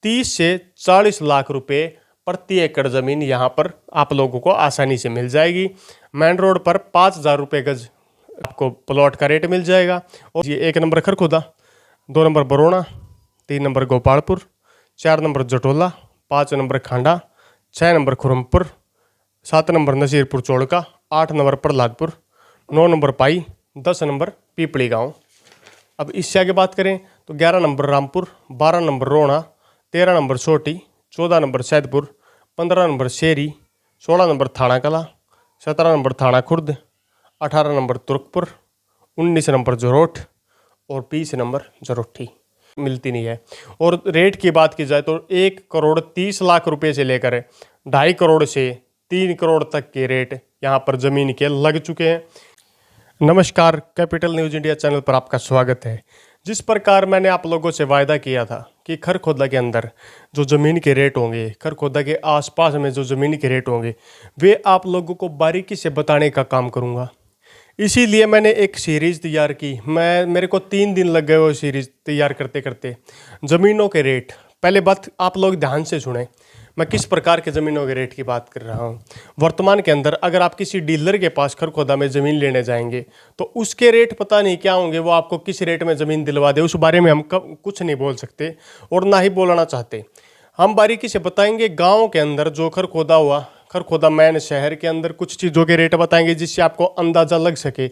30 से 40 लाख रुपए प्रति एकड़ ज़मीन यहाँ पर आप लोगों को आसानी से मिल जाएगी। मेन रोड पर 5,000 रुपये गज आपको प्लॉट का रेट मिल जाएगा। और ये 1 number Kharkhoda, 2 number Barona, 3 number Gopalpur, 4 number Jatola, 5 number Khanda, 6 number Khurampur, 7 number Nasirpur Chaudka, 8 number Prahladpur, 9 number Pai, 10 number Pipli गांव। अब इससे आगे बात करें तो 11 number Rampur, 12 number Rohna, 13 number Soti, 14 number Saidpur, 15 number Sheri, 16 number Thana Kala, 17 number Thana Khurd, 18 number Turkpur, 19 number जरोठ और 20 नंबर जरोठी। मिलती नहीं है। और रेट की बात की जाए तो 1,30,00,000 रुपये से लेकर 2.5 करोड़ से 3 करोड़ तक के रेट यहाँ पर ज़मीन के लग चुके हैं। नमस्कार, कैपिटल न्यूज़ इंडिया चैनल पर आपका स्वागत है। जिस प्रकार मैंने आप लोगों से वायदा किया था कि खरखोदा के अंदर जो ज़मीन के रेट होंगे, खरखोदा के आसपास में जो ज़मीन के रेट होंगे, वे आप लोगों को बारीकी से बताने का काम करूँगा। इसीलिए मैंने एक सीरीज़ तैयार की। मेरे को 3 दिन लग गए वो सीरीज़ तैयार करते करते। ज़मीनों के रेट, पहले बात आप लोग ध्यान से सुने, मैं किस प्रकार के ज़मीनों के रेट की बात कर रहा हूँ। वर्तमान के अंदर अगर आप किसी डीलर के पास खरखोदा में ज़मीन लेने जाएंगे तो उसके रेट पता नहीं क्या होंगे, वो आपको किस रेट में ज़मीन दिलवा दे, उस बारे में हम कुछ नहीं बोल सकते और ना ही बोलना चाहते। हम बारीकी से बताएंगे गाँव के अंदर जो खरखोदा हुआ, खरखोदा मैन शहर के अंदर कुछ चीज़ों के रेट बताएंगे जिससे आपको अंदाज़ा लग सके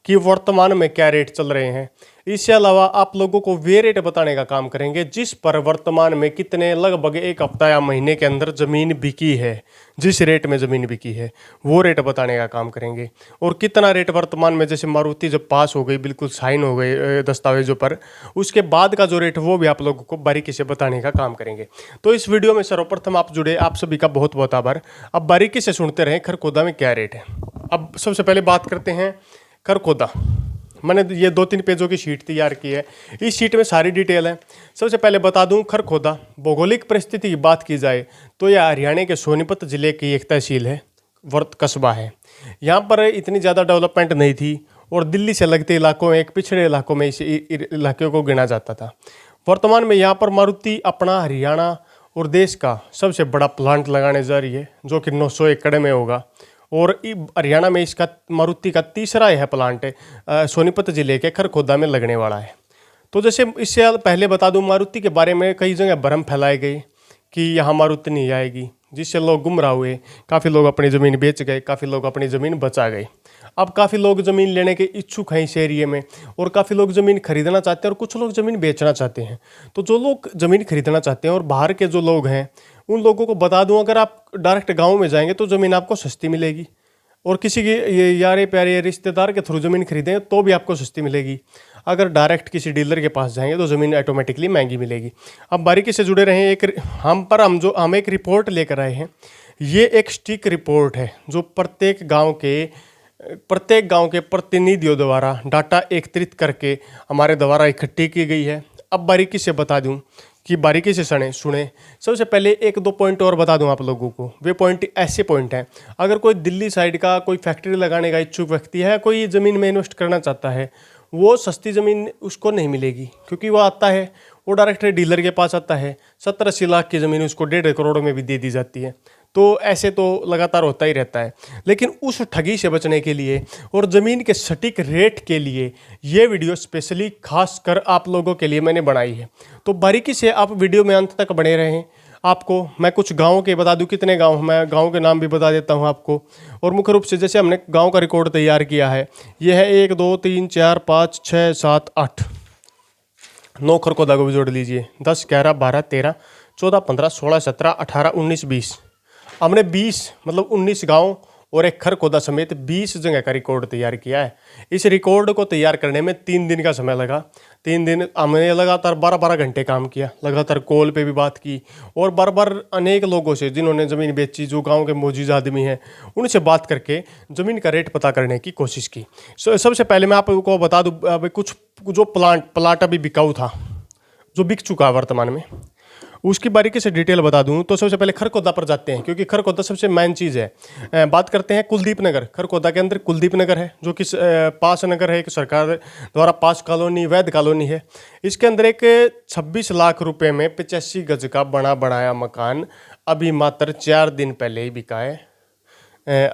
कि वर्तमान में क्या रेट चल रहे हैं। इसके अलावा आप लोगों को वे रेट बताने का काम करेंगे जिस पर वर्तमान में कितने, लगभग 1 हफ्ता या महीने के अंदर ज़मीन बिकी है, जिस रेट में ज़मीन बिकी है वो रेट बताने का काम करेंगे। और कितना रेट वर्तमान में, जैसे मारुति जब पास हो गई, बिल्कुल साइन हो गए दस्तावेज़ों पर, उसके बाद का जो रेट वो भी आप लोगों को बारीकी से बताने का काम करेंगे। तो इस वीडियो में सर्वप्रथम आप जुड़े, आप सभी का बहुत बहुत आभार। अब बारीकी से सुनते रहें खरखोदा में क्या रेट है। अब सबसे पहले बात करते हैं खरखोदा। मैंने ये 2-3 पेजों की शीट तैयार की है, इस शीट में सारी डिटेल है। सबसे पहले बता दूं, खरखोदा भौगोलिक परिस्थिति की बात की जाए तो यह हरियाणा के सोनीपत जिले की एक तहसील है, वर्त कस्बा है। यहाँ पर इतनी ज़्यादा डेवलपमेंट नहीं थी और दिल्ली से लगते इलाकों में, एक पिछड़े इलाकों में इस इलाके को गिना जाता था। वर्तमान में यहाँ पर मारुति अपना हरियाणा और देश का सबसे बड़ा प्लांट लगाने जा रही है, जो कि 900 एकड़ में होगा। और हरियाणा में इसका मारुति का तीसरा यह प्लांट है, सोनीपत जिले के खरखोदा में लगने वाला है। तो जैसे इससे पहले बता दूं, मारुति के बारे में कई जगह भ्रम फैलाए गए कि यहाँ मारुति नहीं आएगी, जिससे लोग गुमराह हुए। काफ़ी लोग अपनी ज़मीन बेच गए, काफ़ी लोग अपनी ज़मीन बचा गए। अब काफ़ी लोग ज़मीन लेने के इच्छुक हैं इस एरिए में, और काफ़ी लोग ज़मीन खरीदना चाहते हैं और कुछ लोग ज़मीन बेचना चाहते हैं। तो जो लोग ज़मीन खरीदना चाहते हैं और बाहर के जो लोग हैं, उन लोगों को बता दूं, अगर आप डायरेक्ट गांव में जाएंगे तो ज़मीन आपको सस्ती मिलेगी, और किसी के ये यारे प्यारे रिश्तेदार के थ्रू ज़मीन खरीदें तो भी आपको सस्ती मिलेगी। अगर डायरेक्ट किसी डीलर के पास जाएंगे तो ज़मीन ऑटोमेटिकली महंगी मिलेगी। अब बारीकी से जुड़े रहें। हम एक रिपोर्ट लेकर आए हैं। ये एक स्टिक रिपोर्ट है जो प्रत्येक गाँव के प्रतिनिधियों द्वारा डाटा एकत्रित करके हमारे द्वारा इकट्ठी की गई है। अब बारीकी से बता दूं कि बारीकी से सुने। सबसे पहले 1-2 पॉइंट और बता दूं आप लोगों को। वे पॉइंट ऐसे पॉइंट हैं, अगर कोई दिल्ली साइड का कोई फैक्ट्री लगाने का इच्छुक व्यक्ति है, कोई ज़मीन में इन्वेस्ट करना चाहता है, वो सस्ती ज़मीन उसको नहीं मिलेगी, क्योंकि वो आता है, वो डायरेक्ट डीलर के पास आता है। 70-80 लाख की ज़मीन उसको 1.5 करोड़ में भी दे दी जाती है। तो ऐसे तो लगातार होता ही रहता है। लेकिन उस ठगी से बचने के लिए और ज़मीन के सटीक रेट के लिए ये वीडियो स्पेशली खास कर आप लोगों के लिए मैंने बनाई है। तो बारीकी से आप वीडियो में अंत तक बने रहें। आपको मैं कुछ गाँव के बता दूं, कितने गाँव, मैं गाँव के नाम भी बता देता हूं आपको। और मुख्य रूप से जैसे हमने गाँव का रिकॉर्ड तैयार किया है, ये है 1, 2, 3, 4, 5, 6, 7, 8, 9 खरखोदा को भी जोड़ लीजिए। 10, 11, 12, 13, 14, 15, 16, 17, 18, 19, 20। हमने 19 गांव और एक खरखोदा समेत 20 जगह का रिकॉर्ड तैयार किया है। इस रिकॉर्ड को तैयार करने में 3 दिन का समय लगा। 3 दिन हमने लगातार 12-12 घंटे काम किया, लगातार कॉल पे भी बात की, और बार बार अनेक लोगों से जिन्होंने ज़मीन बेची, जो गांव के मौजूद आदमी हैं, उनसे बात करके ज़मीन का रेट पता करने की कोशिश की। सबसे पहले मैं आपको बता दूँ, कुछ जो प्लाट अभी बिकाऊ था, जो बिक चुका है वर्तमान में, उसकी बारीकी से डिटेल बता दूं तो सबसे पहले खरखोदा पर जाते हैं, क्योंकि खरखोदा सबसे मेन चीज़ है। बात करते हैं कुलदीप नगर। खरखोदा के अंदर कुलदीप नगर है, जो कि पास नगर है, एक सरकार द्वारा पास कॉलोनी, वैध कॉलोनी है। इसके अंदर एक 26 लाख रुपए में 85 गज का बना बनाया मकान अभी मात्र 4 दिन पहले ही बिका है।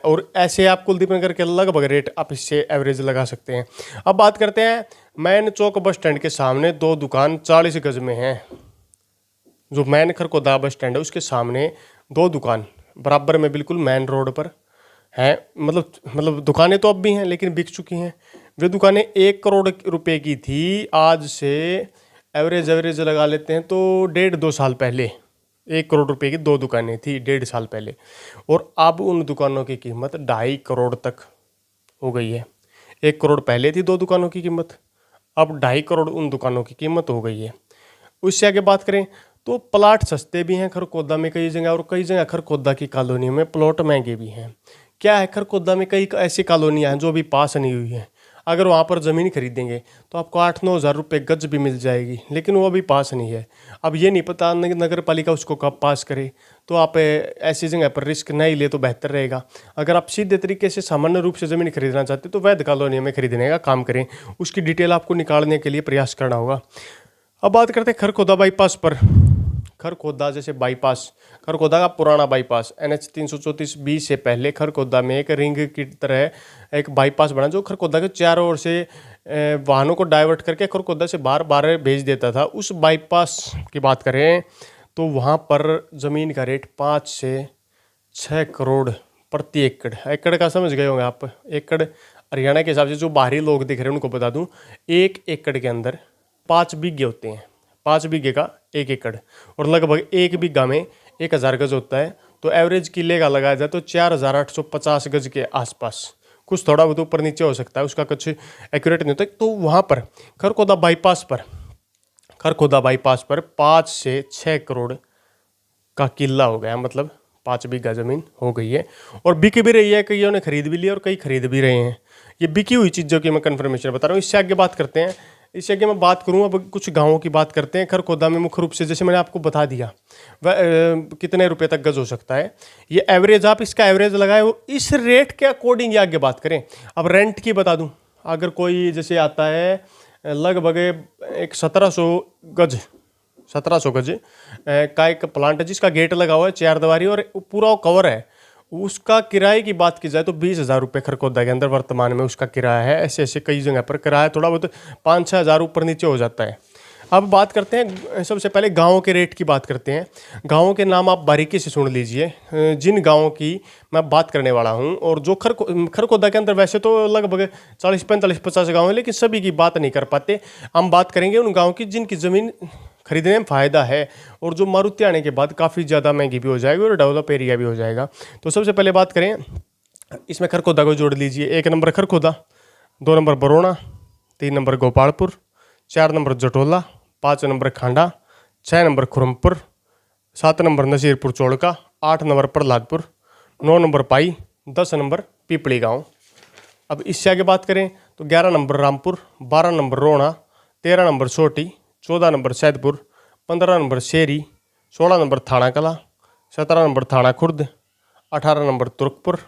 और ऐसे आप कुलदीप नगर के लगभग रेट आप इससे एवरेज लगा सकते हैं। अब बात करते हैं मैन चौक बस स्टैंड के सामने 2 दुकान 40 गज में हैं। जो मैन खरखोदा बस स्टैंड है उसके सामने 2 दुकान बराबर में बिल्कुल मेन रोड पर हैं। मतलब दुकानें तो अब भी हैं लेकिन बिक चुकी हैं। वे दुकानें 1 करोड़ रुपए की थी, आज से एवरेज लगा लेते हैं तो 1.5-2 साल पहले 1 करोड़ रुपए की 2 दुकानें थी 1.5 साल पहले, और अब उन दुकानों की कीमत 2.5 करोड़ तक हो गई है। 1 करोड़ पहले थी 2 दुकानों की कीमत, अब 2.5 करोड़ उन दुकानों की कीमत हो गई है। उससे आगे बात करें तो प्लाट सस्ते भी हैं खरखोदा में कई जगह, और कई जगह खरखोदा की कॉलोनी में प्लॉट महंगे भी हैं। क्या है, खरखोदा में कई ऐसी कॉलोनियाँ हैं जो अभी पास नहीं हुई हैं। अगर वहाँ पर ज़मीन खरीदेंगे तो आपको 8-9 हज़ार रुपये गज भी मिल जाएगी, लेकिन वो अभी पास नहीं है। अब ये नहीं पता नगर पालिका उसको कब पास करे, तो आप ऐसी जगह पर रिस्क नहीं ले तो बेहतर रहेगा। अगर आप सीधे तरीके से सामान्य रूप से ज़मीन खरीदना चाहते तो वैध कॉलोनी में खरीदने का काम करें। उसकी डिटेल आपको निकालने के लिए प्रयास करना होगा। अब बात करते हैं खरखोदा बाईपास पर। खरखोदा जैसे बाईपास, खरखोदा का पुराना बाईपास NH 334B से पहले खरखोदा में एक रिंग की तरह एक बाईपास बना, जो खरखोदा के चारों ओर से वाहनों को डाइवर्ट करके खरखोदा से बाहर भेज देता था। उस बाईपास की बात करें तो वहाँ पर ज़मीन का रेट 5 से 6 करोड़ प्रति एकड़। एकड़ का समझ गए होंगे आप। एकड़ हरियाणा के हिसाब से जो बाहरी लोग दिख रहे हैं उनको बता दूं, 1 एकड़ के अंदर 5 बीघे होते हैं। 5 बीघे का 1 एकड़, और लगभग 1 बीघा में 1000 गज होता है। तो एवरेज किले का लगाया जाए तो 4850 गज के आसपास, कुछ थोड़ा बहुत ऊपर नीचे हो सकता है, उसका कुछ एक्यूरेट नहीं होता। तो वहाँ पर खरखोदा बाईपास पर 5 से 6 करोड़ का किला हो गया, मतलब 5 बीघा ज़मीन हो गई है, और बिक भी रही है। कईयों ने खरीद भी लिया और कई खरीद भी रहे हैं। ये बिकी हुई चीज़ों की मैं कन्फर्मेशन बता रहा हूँ। इससे आगे बात करते हैं। इससे आगे मैं बात करूँ अब कुछ गाँवों की बात करते हैं। खरखोदा में मुख्य रूप से जैसे मैंने आपको बता दिया वह कितने रुपए तक गज हो सकता है, ये एवरेज आप इसका एवरेज लगाए और इस रेट के अकॉर्डिंग ये आगे बात करें। अब रेंट की बता दूँ, अगर कोई जैसे आता है लगभग एक 1700 गज का एक प्लांट है जिसका गेट लगा हुआ है 4 दीवारी और पूरा कवर है, उसका किराए की बात की जाए तो 20,000 रुपये खरखोदा के अंदर वर्तमान में उसका किराया है। ऐसे ऐसे कई जगह पर किराया थोड़ा बहुत 5-6 हज़ार ऊपर नीचे हो जाता है। अब बात करते हैं, सबसे पहले गाँव के रेट की बात करते हैं। गाँवों के नाम आप बारीकी से सुन लीजिए, जिन गाँवों की मैं बात करने वाला हूँ, और जो खरखोदा के अंदर वैसे तो लगभग 40-45-50 गाँव है, लेकिन सभी की बात नहीं कर पाते। हम बात करेंगे उन गाँव की जिनकी ज़मीन खरीदने में फ़ायदा है और जो मारुति आने के बाद काफ़ी ज़्यादा महंगी भी हो जाएगी और डेवलप एरिया भी हो जाएगा। तो सबसे पहले बात करें, इसमें खरखोदा को जोड़ लीजिए। 1 number Kharkhoda, 2 number Barona, 3 number Gopalpur, 4 number Jatola, 5 number Khanda, 6 number Khurampur, 7 number Nasirpur Chaudka, 8 number Prahladpur, 9 number Pai, 10 number Pipli गाँव। अब इससे आगे बात करें तो 11 number Rampur, 12 number Rohna, 13 number Soti, 14 number Saidpur, 15 number Sheri, 16 number Thana Kala, 17 number Thana Khurd, 18 number Turkpur,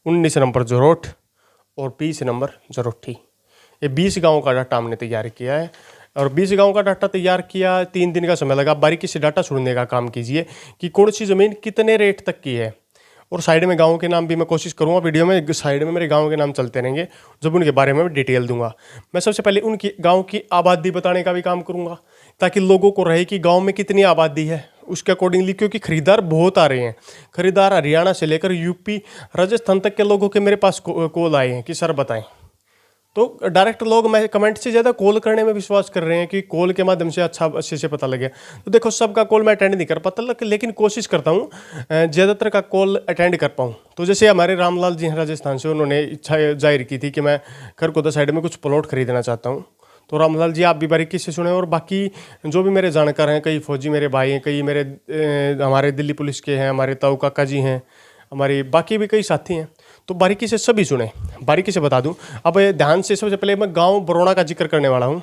19 number जरोठ और 20 नंबर जरोठी। ये 20 गाँव का डाटा हमने तैयार किया है, और 20 गाँव का डाटा तैयार किया, 3 दिन का समय लगा। बारीकी से डाटा सुनने का काम कीजिए कि कौन सी ज़मीन कितने रेट तक की है, और साइड में गाँव के नाम भी मैं कोशिश करूँगा वीडियो में, साइड में मेरे गाँव के नाम चलते रहेंगे, जब उनके बारे में डिटेल दूंगा। मैं सबसे पहले उनकी गाँव की आबादी बताने का भी काम करूँगा, ताकि लोगों को रहे कि गाँव में कितनी आबादी है उसके अकॉर्डिंगली, क्योंकि खरीदार बहुत आ रहे हैं। खरीदार हरियाणा से लेकर यूपी राजस्थान तक के लोगों के मेरे पास कॉल आए हैं कि सर बताएं। तो डायरेक्ट लोग मैं कमेंट से ज़्यादा कॉल करने में विश्वास कर रहे हैं कि कॉल के माध्यम से अच्छे से पता लगे। तो देखो, सबका कॉल मैं अटेंड नहीं कर पाता, लेकिन कोशिश करता हूँ ज़्यादातर का कॉल अटेंड कर पाऊँ। तो जैसे हमारे रामलाल जी हैं राजस्थान से, उन्होंने इच्छा जाहिर की थी कि मैं खरखोदा साइड में कुछ प्लॉट खरीदना चाहता हूँ। तो रामलाल जी, आप भी बारीकी से सुने, और बाकी जो भी मेरे जानकार हैं, कई फौजी मेरे भाई हैं, कई मेरे हमारे दिल्ली पुलिस के हैं, हमारे ताऊ काका जी हैं, हमारे बाकी भी कई साथी हैं, तो बारीकी से सभी सुने। बारीकी से बता दूं, अब ध्यान से, सबसे पहले मैं गांव बरोना का जिक्र करने वाला हूं।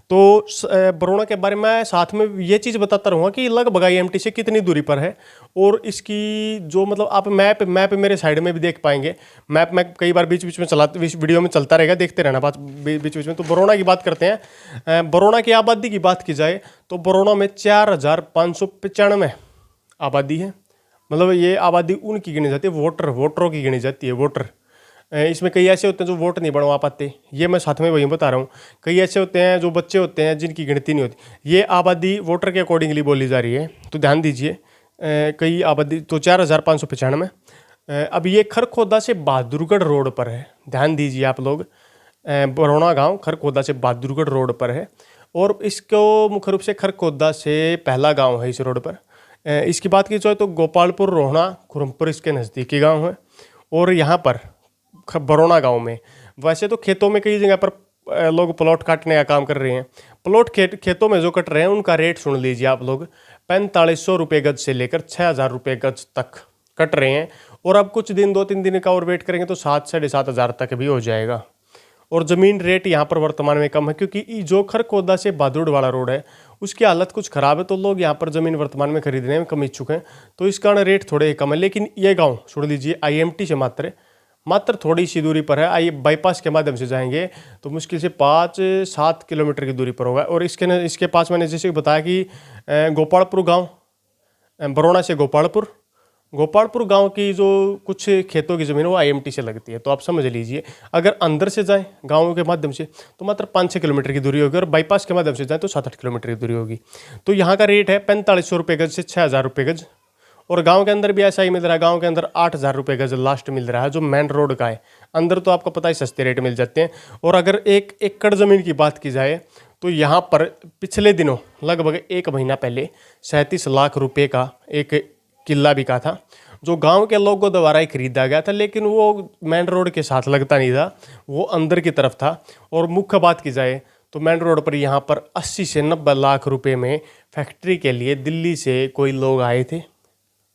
तो बरोना के बारे में साथ में ये चीज़ बताता रहूँगा कि लगभग IMT से कितनी दूरी पर है, और इसकी जो मतलब आप मैप मेरे साइड में भी देख पाएंगे। मैप मैं कई बार बीच बीच में वीडियो में चलता रहेगा, देखते रहना बात बीच बीच में। तो बरोना की बात करते हैं। बरोना की आबादी की बात की जाए तो बरोना में 4595 आबादी है। मतलब ये आबादी उनकी गिनी जाती है, वोटरों की गिनी जाती है, वोटर। इसमें कई ऐसे होते हैं जो वोट नहीं बनवा पाते, ये मैं साथ में वही बता रहा हूँ। कई ऐसे होते हैं जो बच्चे होते हैं जिनकी गिनती नहीं होती। ये आबादी वोटर के अकॉर्डिंगली बोली जा रही है, तो ध्यान दीजिए। कई आबादी तो 4595। अब ये खरखोदा से बहादुरगढ़ रोड पर है, ध्यान दीजिए आप लोग। बरोना गांव खरखोदा से बहादुरगढ़ रोड पर है, और इसको मुख्य रूप से खरखोदा से पहला गांव है इस रोड पर। इसकी बात की जाए तो गोपालपुर, रोहना, खुरमपुर इसके नज़दीकी गांव है। और यहाँ पर बरोना गांव में वैसे तो खेतों में कई जगह पर लोग प्लॉट काटने का काम कर रहे हैं। प्लॉट खेतों में जो कट रहे हैं उनका रेट सुन लीजिए आप लोग। 4500 रुपये गज से लेकर 6000 रुपये गज तक कट रहे हैं। और अब कुछ दिन 2-3 दिन का और वेट करेंगे तो 7-7,500 तक भी हो जाएगा। और ज़मीन रेट यहाँ पर वर्तमान में कम है, क्योंकि जो खरखोदा से बहादुर वाला रोड है उसकी हालत कुछ ख़राब है, तो लोग यहाँ पर ज़मीन वर्तमान में खरीदने में कम इच्छुक हैं, तो इस कारण रेट थोड़े कम है। लेकिन ये गांव सुन लीजिए IMT से मात्र थोड़ी सी दूरी पर है। आइए बाईपास के माध्यम से जाएंगे तो मुश्किल से 5-7 किलोमीटर की दूरी पर होगा। और इसके पास मैंने जैसे बताया कि गोपालपुर गाँव, बरोना से गोपालपुर गांव की जो कुछ खेतों की ज़मीन है वो IMT से लगती है, तो आप समझ लीजिए। अगर अंदर से जाएं गांव के माध्यम से तो मात्र 5-6 किलोमीटर की दूरी होगी, और बाईपास के माध्यम से जाएं तो 7-8 किलोमीटर की दूरी होगी। तो यहाँ का रेट है 4500 रुपये गज से 6000 रुपये गज। और गांव के अंदर भी ऐसा ही मिल रहा है, गांव के अंदर 8000 रुपये गज लास्ट मिल रहा है, जो मेन रोड का है। अंदर तो आपको पता ही सस्ते रेट मिल जाते हैं। और अगर 1 एकड़ ज़मीन की बात की जाए तो यहाँ पर पिछले दिनों लगभग 1 महीना पहले 37 लाख रुपये का एक किला बिका था, जो गांव के लोगों द्वारा ही खरीदा गया था। लेकिन वो मेन रोड के साथ लगता नहीं था, वो अंदर की तरफ था। और मुख्य बात की जाए तो मेन रोड पर यहाँ पर 80 से 90 लाख रुपए में फैक्ट्री के लिए दिल्ली से कोई लोग आए थे,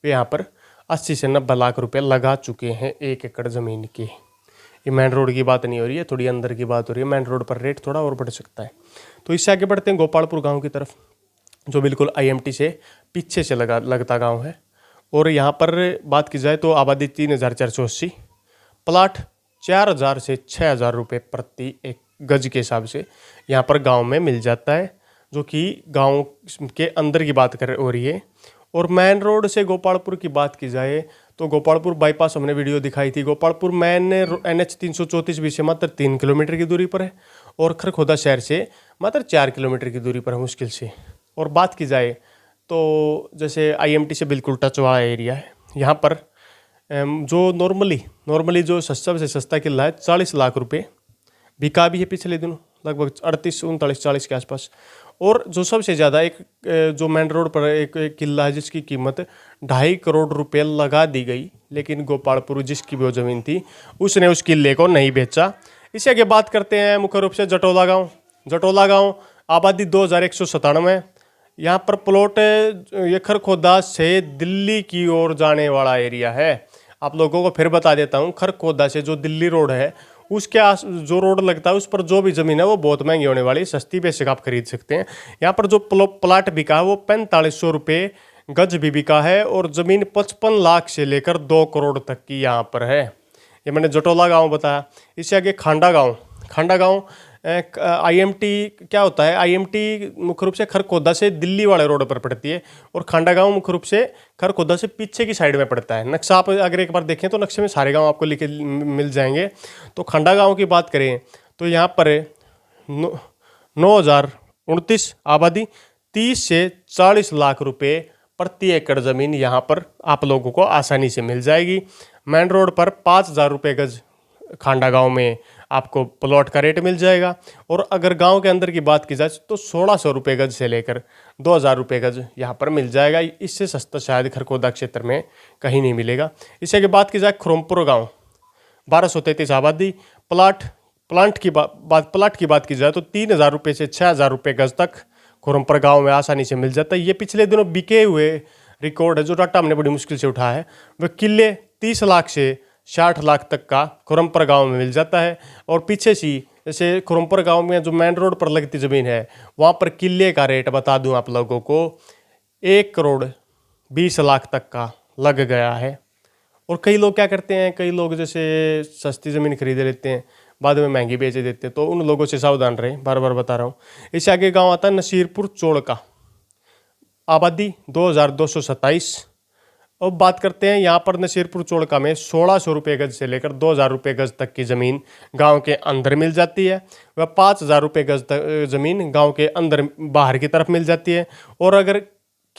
वे यहाँ पर 80 से 90 लाख रुपए लगा चुके हैं 1 एकड़ ज़मीन के। ये मेन रोड की बात नहीं हो रही है, थोड़ी अंदर की बात हो रही है। मेन रोड पर रेट थोड़ा और बढ़ सकता है। तो इससे आगे बढ़ते हैं गोपालपुर गाँव की तरफ, जो बिल्कुल IMT से पीछे से लगता गाँव है। और यहाँ पर बात की जाए तो आबादी 3480, प्लाट 4000 से 6000 रुपये प्रति एक गज के हिसाब से यहाँ पर गांव में मिल जाता है, जो कि गांव के अंदर की बात हो रही है। और मेन रोड से गोपालपुर की बात की जाए तो गोपालपुर बाईपास हमने वीडियो दिखाई थी। गोपालपुर मेन NH 334 भी से मात्र 3 किलोमीटर की दूरी पर है, और खरखोदा शहर से मात्र 4 किलोमीटर की दूरी पर है मुश्किल से। और बात की जाए तो जैसे IMT से बिल्कुल टच वाला एरिया है, यहाँ पर जो नॉर्मली जो सबसे सस्ता किला है 40 लाख रुपए बिका भी है पिछले दिनों, लगभग 38-39-40 के आसपास। और जो सबसे ज़्यादा एक जो मेन रोड पर एक किला है जिसकी कीमत 2.5 करोड़ रुपए लगा दी गई, लेकिन गोपालपुर जिसकी भी वो ज़मीन थी उसने उस किले को नहीं बेचा। इससे आगे बात करते हैं मुख्य रूप से जटोला गाँव आबादी 2197। यहाँ पर प्लॉट ये खरखोदा से दिल्ली की ओर जाने वाला एरिया है। आप लोगों को फिर बता देता हूँ, खरखोदा से जो दिल्ली रोड है उसके जो रोड लगता है उस पर जो भी ज़मीन है वो बहुत महंगी होने वाली, सस्ती बेशक आप खरीद सकते हैं। यहाँ पर जो प्लाट बिका है वो 4500 रुपये गज भी बिका है, और ज़मीन 55 लाख से लेकर 2 करोड़ तक की यहाँ पर है। ये मैंने जटोला गाँव बताया। इससे आगे खांडा गाँव IMT क्या होता है, IMT मुख्य रूप से खरखोदा से दिल्ली वाले रोड पर पड़ती है, और खांडा गांव मुख्य रूप से खरखोदा से पीछे की साइड में पड़ता है। नक्शा आप अगर एक बार देखें तो नक्शे में सारे गांव आपको लिखे मिल जाएंगे। तो खांडा गांव की बात करें तो यहाँ पर 9029 आबादी, 30 से 40 लाख रुपये प्रति एकड़ ज़मीन यहाँ पर आप लोगों को आसानी से मिल जाएगी। मेन रोड पर 5000 रुपये गज खांडा गांव में आपको प्लॉट का रेट मिल जाएगा। और अगर गांव के अंदर की बात की जाए तो 1600 रुपये गज से लेकर 2000 रुपये गज यहाँ पर मिल जाएगा। इससे सस्ता शायद खरखोदा क्षेत्र में कहीं नहीं मिलेगा। इससे आगे बात की जाए खुरमपुर गांव 1233 आबादी, प्लाट की बात की जाए तो 3000 रुपये से 6000 रुपये गज तक खुरमपुर गाँव में आसानी से मिल जाता है। ये पिछले दिनों बिके हुए रिकॉर्ड है, जो डाटा हमने बड़ी मुश्किल से उठाया है। वह किले 30 लाख से 60 लाख तक का खुरमपुर गांव में मिल जाता है। और पीछे सी जैसे खुरमपुर गांव में जो मेन रोड पर लगती ज़मीन है वहाँ पर किले का रेट बता दूं आप लोगों को 1,20,00,000 तक का लग गया है। और कई लोग क्या करते हैं, कई लोग जैसे सस्ती ज़मीन खरीद लेते हैं बाद में महंगी बेच देते हैं, तो उन लोगों से सावधान रहें, बार बार बता रहा हूँ। इससे आगे गांव आता है नसीरपुर चोड़का, आबादी 2227। अब बात करते हैं यहाँ पर नसीरपुर चोड़का में 1600 रुपये गज से लेकर 2000 रुपये गज तक की ज़मीन गांव के अंदर मिल जाती है, वह 5000 रुपये गज तक ज़मीन गांव के अंदर बाहर की तरफ मिल जाती है। और अगर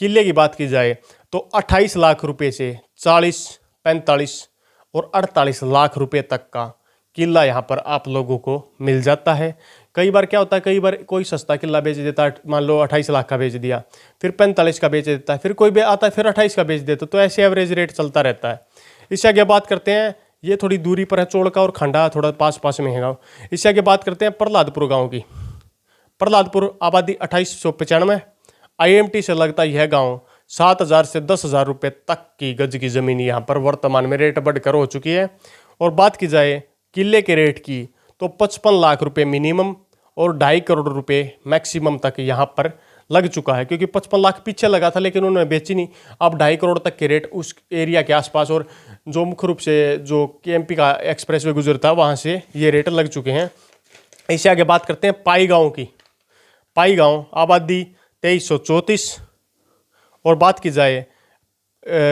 किले की बात की जाए तो 28 लाख रुपये से 40, 45 और 48 लाख रुपये तक का किला यहाँ पर आप लोगों को मिल जाता है। कई बार क्या होता है, कई बार कोई सस्ता किला बेच देता है, मान लो 28 लाख का बेच दिया, फिर 45 का बेच देता है, फिर कोई भी आता है फिर 28 का बेच देता है, तो ऐसे एवरेज रेट चलता रहता है। इससे आगे बात करते हैं, ये थोड़ी दूरी पर है चोड़का और खंडा थोड़ा पास पास में है गाँव। इससे आगे बात करते हैं प्रहलादपुर गाँव की। प्रहलादपुर आबादी 2895, IMT से लगता यह गाँव 7,000 से 10,000 रुपये तक की गज की ज़मीन यहाँ पर वर्तमान में रेट बढ़कर हो चुकी है। और बात की जाए किले के रेट की तो 55 लाख रुपये मिनिमम और 2.5 करोड़ रुपये मैक्सिमम तक यहाँ पर लग चुका है, क्योंकि 55 लाख पीछे लगा था लेकिन उन्होंने बेची नहीं। अब 2.5 करोड़ तक के रेट उस एरिया के आसपास और जो मुख्य रूप से जो KMP का एक्सप्रेस वे गुजरता है वहाँ से ये रेट लग चुके हैं। इससे आगे बात करते हैं पाई गाँव की। पाई गाँव आबादी 2334 और बात की जाए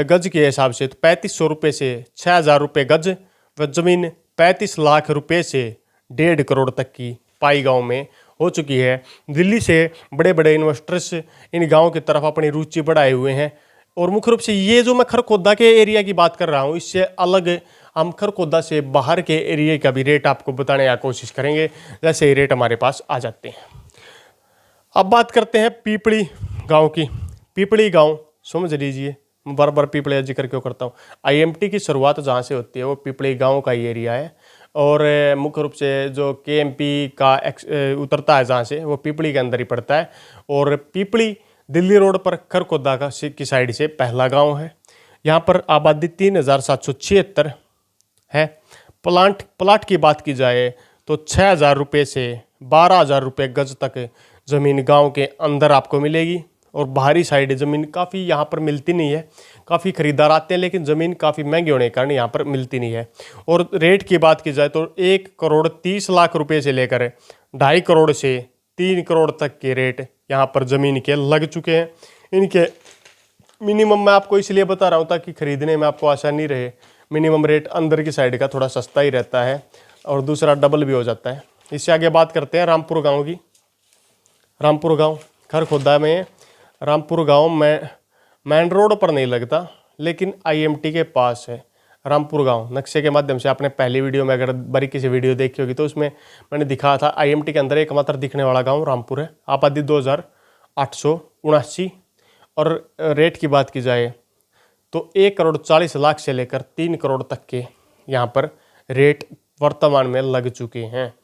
गज के हिसाब से तो 3500 रुपये से 6,000 रुपये गज व ज़मीन 35 लाख रुपये से 1.5 करोड़ तक की पाई गांव में हो चुकी है। दिल्ली से बड़े बड़े इन्वेस्टर्स इन गांव की तरफ अपनी रुचि बढ़ाए हुए हैं। और मुख्य रूप से ये जो मैं खरखोदा के एरिया की बात कर रहा हूँ, इससे अलग हम खरखोदा से बाहर के एरिया का भी रेट आपको बताने की कोशिश करेंगे, जैसे ही रेट हमारे पास आ जाते हैं। अब बात करते हैं पीपड़ी गाँव की। पीपड़ी गाँव समझ लीजिए, बार बार पीपड़ी का जिक्र क्यों करता हूँ, IMT की शुरुआत जहाँ से होती है वो पीपड़ी गांव का ही एरिया है। और मुख्य रूप से जो KMP का उतरता है जहाँ से वो पीपड़ी के अंदर ही पड़ता है। और पीपड़ी दिल्ली रोड पर खरखोदा का की साइड से पहला गांव है। यहाँ पर आबादी 3,776 है। प्लाट की बात की जाए तो 6,000 रुपये से 12,000 रुपये गज तक ज़मीन गाँव के अंदर आपको मिलेगी। और बाहरी साइड ज़मीन काफ़ी यहाँ पर मिलती नहीं है, काफ़ी खरीदार आते हैं लेकिन ज़मीन काफ़ी महंगी होने के कारण यहाँ पर मिलती नहीं है। और रेट की बात की जाए तो 1,30,00,000 रुपये से लेकर 2.5 करोड़ से 3 करोड़ तक के रेट यहाँ पर ज़मीन के लग चुके हैं। इनके मिनिमम मैं आपको इसलिए बता रहा हूँ ताकि खरीदने में आपको आसानी रहे। मिनिमम रेट अंदर की साइड का थोड़ा सस्ता ही रहता है और दूसरा डबल भी हो जाता है। इससे आगे बात करते हैं रामपुर गाँव की। रामपुर गाँव खरखोदा में रामपुर गांव में मेन रोड पर नहीं लगता लेकिन IMT के पास है। रामपुर गांव नक्शे के माध्यम से आपने पहली वीडियो में अगर बारीकी से वीडियो देखी होगी तो उसमें मैंने दिखाया था IMT के अंदर एकमात्र दिखने वाला गांव रामपुर है। आबादी 2,879। और रेट की बात की जाए तो 1,40,00,000 से लेकर 3 करोड़ तक के यहाँ पर रेट वर्तमान में लग चुके हैं।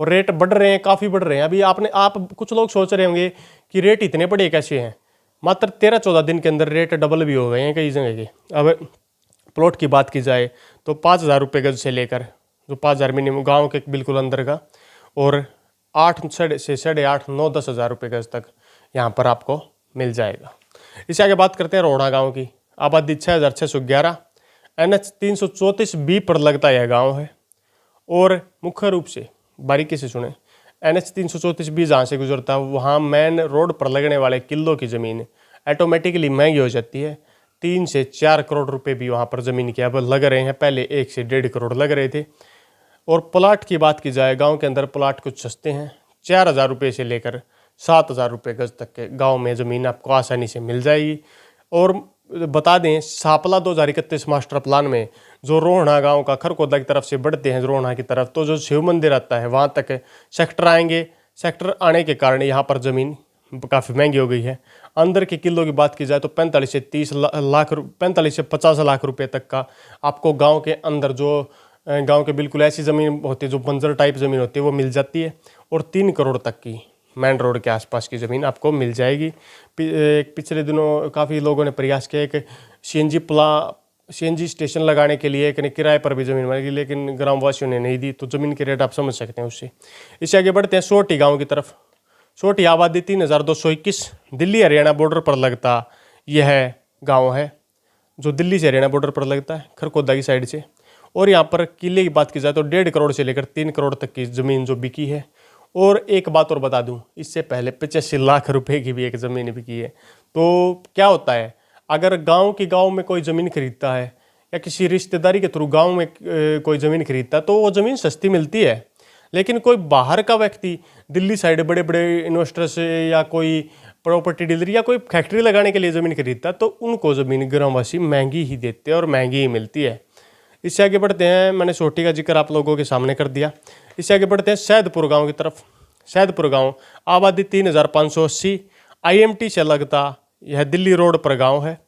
और रेट बढ़ रहे हैं, काफ़ी बढ़ रहे हैं। अभी आप कुछ लोग सोच रहे होंगे कि रेट इतने बढ़े कैसे हैं। मात्र 13-14 दिन के अंदर रेट डबल भी हो गए हैं कई जगह के। अब प्लॉट की बात की जाए तो 5,000 रुपये गज से लेकर जो 5,000 मिनिमम गांव के बिल्कुल अंदर का और 8 से 8.5, 9, 10,000 रुपये गज तक यहाँ पर आपको मिल जाएगा। इससे आगे बात करते हैं रोहड़ा गाँव की। आबादी 6,611। NH 334B पर लगता यह गाँव है। और मुख्य रूप से बारीकी से सुने, NH 334B जहाँ से गुजरता है वहाँ मेन रोड पर लगने वाले किलों की ज़मीन ऑटोमेटिकली महंगी हो जाती है। 3 से 4 करोड़ रुपए भी वहाँ पर ज़मीन के अब लग रहे हैं, पहले 1 से 1.5 करोड़ लग रहे थे। और प्लाट की बात की जाए गांव के अंदर प्लाट कुछ सस्ते हैं, 4,000 रुपये से लेकर 7,000 रुपये गज तक के गाँव में ज़मीन आपको आसानी से मिल जाएगी। और बता दें सापला 2031 मास्टर प्लान में जो रोहना गांव का खरखोदा की तरफ से बढ़ते हैं रोहना की तरफ, तो जो शिव मंदिर आता है वहां तक सेक्टर आएंगे। सेक्टर आने के कारण यहाँ पर ज़मीन काफ़ी महंगी हो गई है। अंदर के किलो की बात की जाए तो 45 से 50 लाख रुपए तक का आपको गाँव के अंदर जो गाँव के बिल्कुल ऐसी ज़मीन होती है जो बंजर टाइप ज़मीन होती है वो मिल जाती है। और 3 करोड़ तक की मेन रोड के आसपास की ज़मीन आपको मिल जाएगी। पिछले दिनों काफ़ी लोगों ने प्रयास किया एक सीएनजी स्टेशन लगाने के लिए कहीं किराए पर भी ज़मीन मिलेगी, लेकिन ग्रामवासियों ने नहीं दी, तो ज़मीन के रेट आप समझ सकते हैं उससे। इससे आगे बढ़ते हैं सोटी गांव की तरफ। सोटी आबादी 3221, दिल्ली हरियाणा बॉर्डर पर लगता यह गांव है, जो दिल्ली से हरियाणा बॉर्डर पर लगता है, खरखोदा की साइड से। और यहाँ पर किले की बात की जाए तो 1.5 करोड़ से लेकर 3 करोड़ तक की ज़मीन जो बिकी है। और एक बात और बता दूं, इससे पहले 85 लाख रुपए की भी एक ज़मीन बिकी है। तो क्या होता है, अगर गांव में कोई ज़मीन खरीदता है या किसी रिश्तेदारी के थ्रू गांव में कोई ज़मीन खरीदता है तो वो ज़मीन सस्ती मिलती है। लेकिन कोई बाहर का व्यक्ति दिल्ली साइड बड़े बड़े इन्वेस्टर से या कोई प्रॉपर्टी डीलर या कोई फैक्ट्री लगाने के लिए ज़मीन खरीदता है तो उनको ज़मीन ग्रामवासी महंगी ही देते हैं और महंगी ही मिलती है। इससे आगे बढ़ते हैं, मैंने सोटी का जिक्र आप लोगों के सामने कर दिया। इससे आगे बढ़ते हैं सैदपुर गांव की तरफ। सैदपुर गांव आबादी 3580, आईएमटी से लगता यह दिल्ली रोड पर गांव है।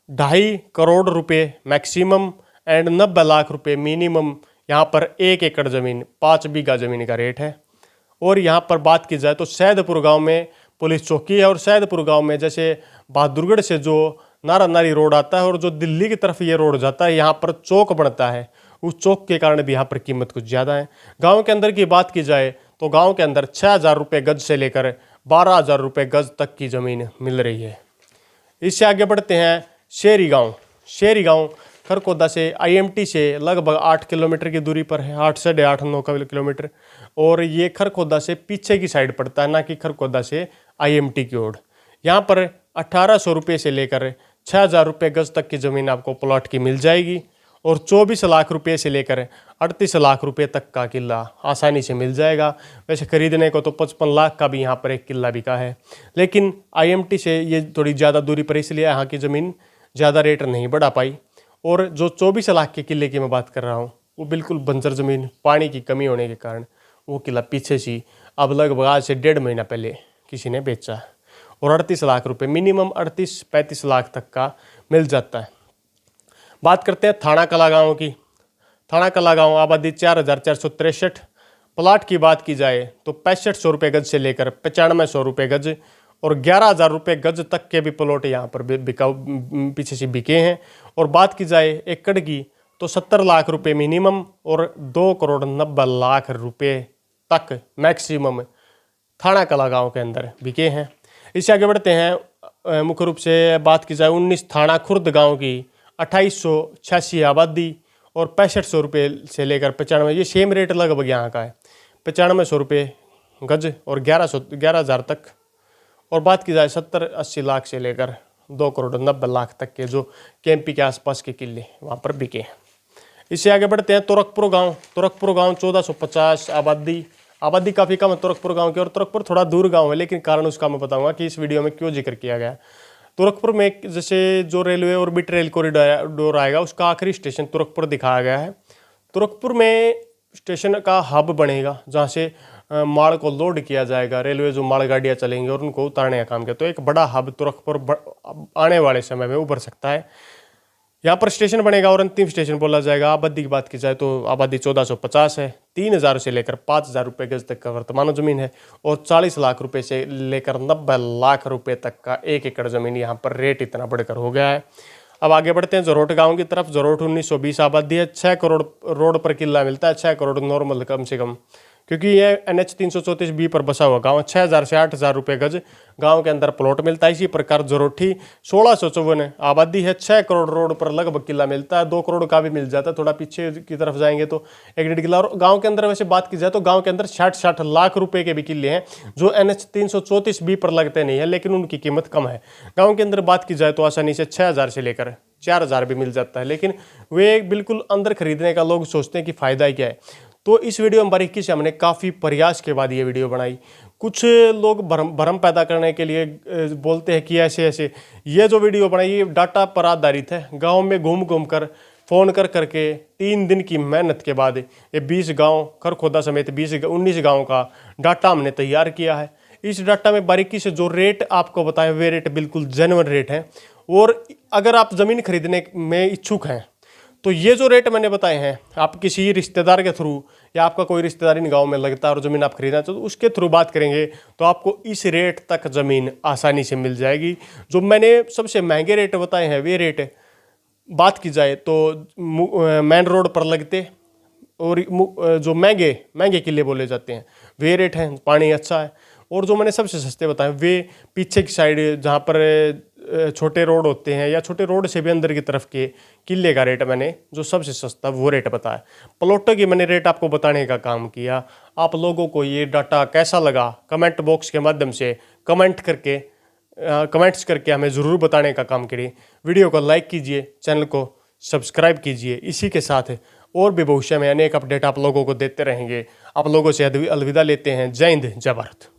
2.5 करोड़ रुपए मैक्सिमम एंड 90 लाख रुपए मिनिमम यहाँ पर 1 एकड़ ज़मीन, 5 बीघा ज़मीन का रेट है। और यहाँ पर बात की जाए तो सैदपुर गांव में पुलिस चौकी है, और सैदपुर गांव में जैसे बहादुरगढ़ से जो नारा नारी रोड आता है और जो दिल्ली की तरफ ये रोड जाता है, यहाँ पर चौक बनता है, उस चौक के कारण भी यहाँ पर कीमत कुछ ज़्यादा है। गांव के अंदर की बात की जाए तो गांव के अंदर 6,000 रुपये गज से लेकर 12,000 रुपये गज तक की ज़मीन मिल रही है। इससे आगे बढ़ते हैं शेरी गांव। शेरी गांव खरखोदा से आईएमटी से लगभग 8 किलोमीटर की दूरी पर है, 8 से 8.5 किलोमीटर। और ये खरखोदा से पीछे की साइड पड़ता है, ना कि खरखोदा से आईएमटी की ओर। यहाँ पर 1,800 रुपये से लेकर 6,000 रुपये गज तक की ज़मीन आपको प्लॉट की मिल जाएगी। और 24 लाख रुपये से लेकर 38 लाख रुपये तक का किला आसानी से मिल जाएगा। वैसे खरीदने को तो 55 लाख का भी यहाँ पर एक किला बिका है, लेकिन आईएमटी से ये थोड़ी ज़्यादा दूरी पर, इसलिए यहाँ की ज़मीन ज़्यादा रेट नहीं बढ़ा पाई। और जो 24 लाख के किले की मैं बात कर रहा हूँ वो बिल्कुल बंजर ज़मीन, पानी की कमी होने के कारण वो किला पीछे से अब लगभग आज से 1.5 महीना पहले किसी ने बेचा। और 38 लाख रुपए मिनिमम 38-35 लाख तक का मिल जाता है। बात करते हैं थाना कला गाँव की। थाना कला गाँव आबादी 4,463। प्लाट की बात की जाए तो 6500 रुपये गज से लेकर 9500 रुपये गज और 11,000 रुपये गज तक के भी प्लॉट यहाँ पर पीछे से बिके हैं। और बात की जाए एकड़ की तो 70 लाख रुपये मिनिमम और 2 करोड़ 90 लाख रुपये तक मैक्सिमम थाना कला गाँव के अंदर बिके हैं। इससे आगे बढ़ते हैं, मुख्य रूप से बात की जाए 19 थाना खुर्द गाँव की 2886 आबादी और 6500 रुपये से लेकर 95, ये सेम रेट लगभग यहाँ का है, 9500 रुपये गज और 11,000 तक। और बात की जाए 70-80 लाख से लेकर 2 करोड़ 90 लाख तक के जो केएमपी के आसपास के किले वहाँ पर बिके हैं। इससे आगे बढ़ते हैं तुरकपुर गांव। तुरकपुर गांव 1450 आबादी काफ़ी कम है तुरकपुर गांव की, और तुरकपुर थोड़ा दूर गांव है, लेकिन कारण उसका मैं बताऊंगा कि इस वीडियो में क्यों जिक्र किया गया। तुरकपुर में जैसे जो रेलवे ऑर्बिट रेल कॉरिडोर आएगा उसका आखिरी स्टेशन तुरकपुर दिखाया गया है। तुरकपुर में स्टेशन का हब बनेगा जहाँ से माल को लोड किया जाएगा, रेलवे जो माल गाड़ियाँ चलेंगी और उनको उतारने का काम किया, तो एक बड़ा हब तुरकपुर आने वाले समय में उभर सकता है। यहाँ पर स्टेशन बनेगा और अंतिम स्टेशन बोला जाएगा। आबादी की बात की जाए तो आबादी 1450 है, 3,000 से लेकर 5,000 रुपये गज तक का वर्तमान ज़मीन है और 40 लाख रुपए से लेकर 90 लाख रुपए तक का 1 एकड़ ज़मीन यहाँ पर रेट इतना बढ़कर हो गया है। अब आगे बढ़ते हैं जरोट गांव की तरफ। जरोट 1920 आबादी है, 6 करोड़ रोड पर किला मिलता है, 6 करोड़ नॉर्मल कम से कम, क्योंकि ये NH 334B पर बसा हुआ गांव। 6,000 से 8,000 रुपये गज गांव के अंदर प्लॉट मिलता है। इसी प्रकार जरोठी 1654 आबादी है, 6 करोड़ रोड पर लगभग किला मिलता है, 2 करोड़ का भी मिल जाता है, थोड़ा पीछे की तरफ जाएंगे तो 1-1.5 किला। और गाँव के अंदर वैसे बात की जाए तो गाँव के अंदर 60 लाख रुपये के भी किले हैं जो NH 334B पर लगते नहीं है, लेकिन उनकी कीमत कम है। गाँव के अंदर बात की जाए तो आसानी से 6,000 से लेकर 4,000 भी मिल जाता है, लेकिन वे बिल्कुल अंदर खरीदने का लोग सोचते हैं कि फ़ायदा ही क्या है। तो इस वीडियो में बारीकी से हमने काफ़ी प्रयास के बाद ये वीडियो बनाई। कुछ लोग भ्रम पैदा करने के लिए बोलते हैं कि ऐसे ऐसे, ये जो वीडियो बनाई ये डाटा पर आधारित है। गांव में घूम घूम कर फ़ोन कर करके 3 दिन की मेहनत के बाद ये 20 गांव खरखोदा समेत 19 गाँव का डाटा हमने तैयार किया है। इस डाटा में बारीकी से जो रेट आपको बताएं वे रेट बिल्कुल जेन्युइन रेट हैं। और अगर आप ज़मीन खरीदने में इच्छुक हैं तो ये जो रेट मैंने बताए हैं, आप किसी रिश्तेदार के थ्रू या आपका कोई रिश्तेदार इन गाँव में लगता है और ज़मीन आप खरीदना चाहते तो उसके थ्रू बात करेंगे तो आपको इस रेट तक ज़मीन आसानी से मिल जाएगी। जो मैंने सबसे महंगे रेट बताए हैं वे रेट बात की जाए तो मेन रोड पर लगते और जो महंगे महंगे किले बोले जाते हैं वे रेट हैं, पानी अच्छा है। और जो मैंने सबसे सस्ते बताए वे पीछे की साइड जहाँ पर छोटे रोड होते हैं या छोटे रोड से भी अंदर की तरफ के किले का रेट मैंने जो सबसे सस्ता वो रेट बताया। प्लॉटों की मैंने रेट आपको बताने का काम किया। आप लोगों को ये डाटा कैसा लगा कमेंट बॉक्स के माध्यम से कमेंट्स करके हमें ज़रूर बताने का काम करिए। वीडियो को लाइक कीजिए, चैनल को सब्सक्राइब कीजिए। इसी के साथ और भी भविष्य में अनेक अपडेट आप लोगों को देते रहेंगे। आप लोगों से अलविदा लेते हैं। जय हिंद, जय भारत।